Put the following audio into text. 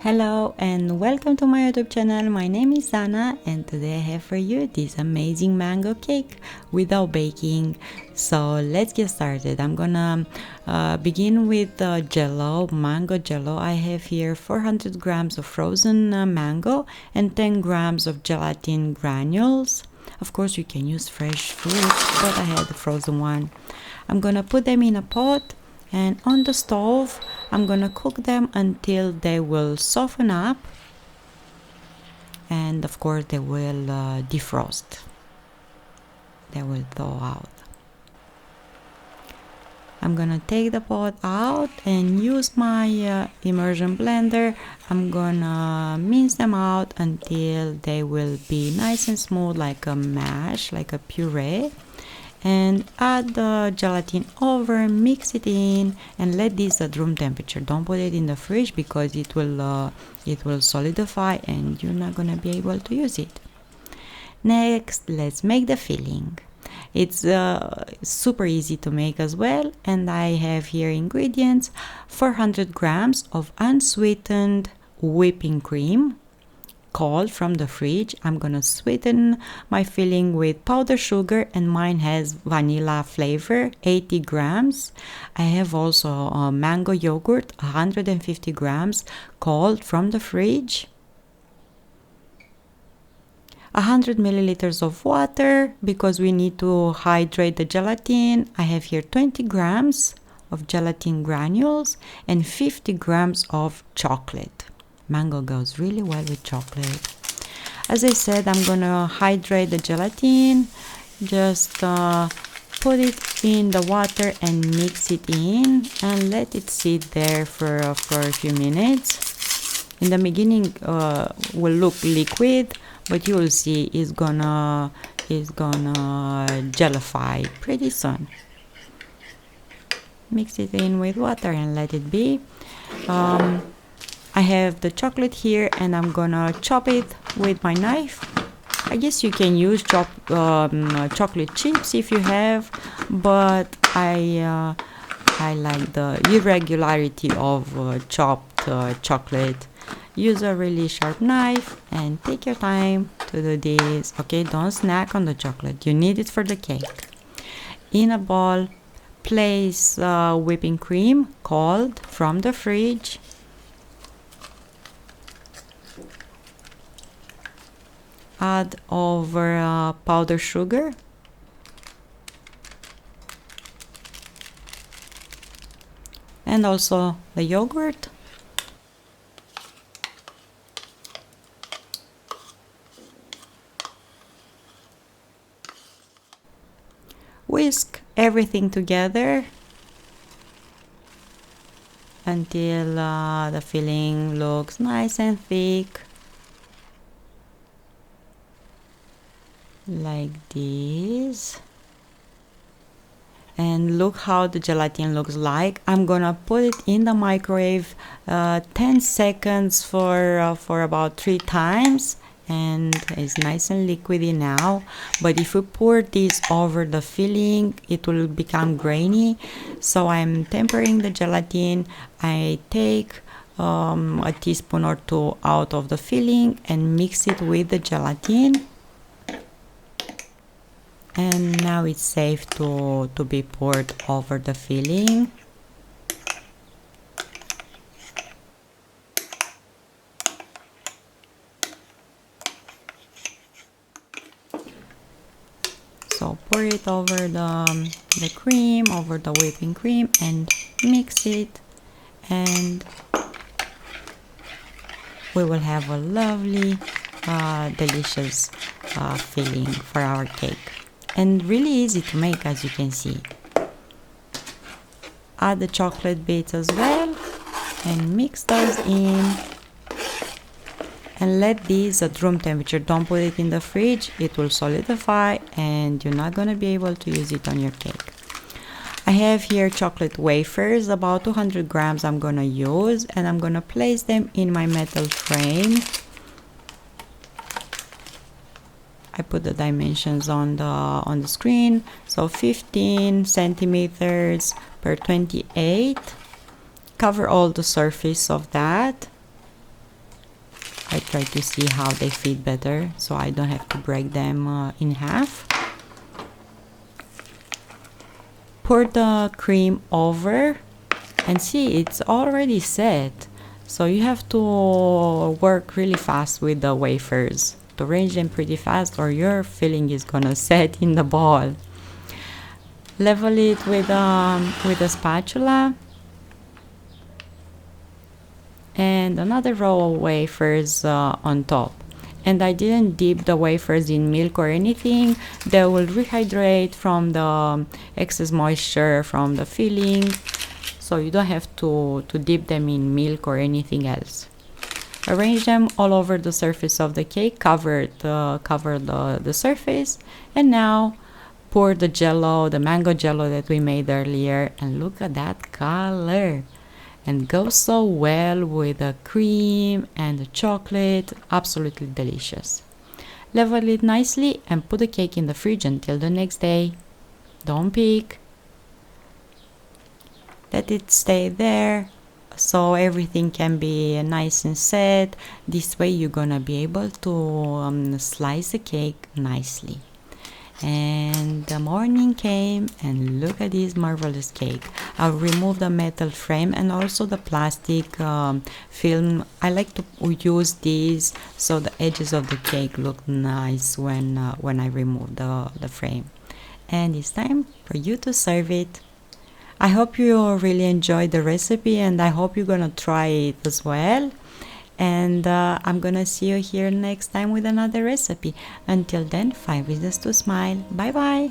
Hello and welcome to my YouTube channel. My name is Dana and today I have for you this amazing mango cake without baking. So let's get started. I'm gonna begin with jello, mango jello. I have here 400 grams of frozen mango and 10 grams of gelatin granules. Of course you can use fresh fruits, but I had the frozen one. I'm gonna put them in a pot and on the stove I'm gonna cook them until they will soften up, and of course they will defrost. They will thaw out. I'm gonna take the pot out and use my immersion blender. I'm gonna mince them out until they will be nice and smooth, like a mash, like a puree. And add the gelatin over, mix it in, and let this at room temperature. Don't put it in the fridge because it will solidify and you're not gonna be able to use it. Next, let's make the filling. It's super easy to make as well, and I have here ingredients: 400 grams of unsweetened whipping cream, cold from the fridge. I'm gonna sweeten my filling with powdered sugar, and mine has vanilla flavor, 80 grams. I have also mango yogurt, 150 grams, cold from the fridge. 100 milliliters of water because we need to hydrate the gelatin. I have here 20 grams of gelatin granules and 50 grams of chocolate. Mango goes really well with chocolate. As I said, I'm gonna hydrate the gelatin. Just put it in the water and mix it in and let it sit there for a few minutes. In the beginning will look liquid, but you will see it's gonna gellify pretty soon. Mix it in with water and let it be. I have the chocolate here and I'm gonna chop it with my knife. I guess you can use chocolate chips if you have, but I like the irregularity of chopped chocolate. Use a really sharp knife and take your time to do this. Okay, don't snack on the chocolate. You need it for the cake. In a bowl, place whipping cream cold from the fridge. Add over powdered sugar. And also the yogurt. Whisk everything together until the filling looks nice and thick, like this. And look how the gelatin looks like. I'm gonna put it in the microwave 10 seconds for about 3 times, and it's nice and liquidy now. But if we pour this over the filling, it will become grainy. So I'm tempering the gelatin. I take a teaspoon or 2 out of the filling and mix it with the gelatin. And now it's safe to be poured over the filling. So pour it over the cream, over the whipping cream, and mix it, and we will have a lovely delicious filling for our cake. And really easy to make, as you can see. Add the chocolate bits as well and mix those in, and let these at room temperature. Don't put it in the fridge, it will solidify and you're not gonna be able to use it on your cake. I have here chocolate wafers, about 200 grams I'm gonna use, and I'm gonna place them in my metal frame. I put the dimensions on the screen. So 15 centimeters per 28. Cover all the surface of that. try to see how they fit better so I don't have to break them in half. Pour the cream over and see, it's already set. So you have to work really fast with the wafers to arrange them pretty fast, or your filling is gonna set in the ball. Level it with a spatula and another row of wafers on top. And I didn't dip the wafers in milk or anything. They will rehydrate from the excess moisture from the filling, so you don't have to dip them in milk or anything else. Arrange them all over the surface of the cake, cover the surface, and now pour the jello, the mango jello that we made earlier, and look at that color. And goes so well with the cream and the chocolate, absolutely delicious. Level it nicely and put the cake in the fridge until the next day. Don't peek. Let it stay there so everything can be nice and set. This way you're gonna be able to slice the cake nicely. And the morning came and look at this marvelous cake. I'll remove the metal frame and also the plastic film. I like to use these so the edges of the cake look nice when I remove the frame. And it's time for you to serve it. I hope you really enjoyed the recipe, and I hope you're gonna try it as well. And I'm gonna see you here next time with another recipe. Until then, 5 reasons to smile. Bye bye.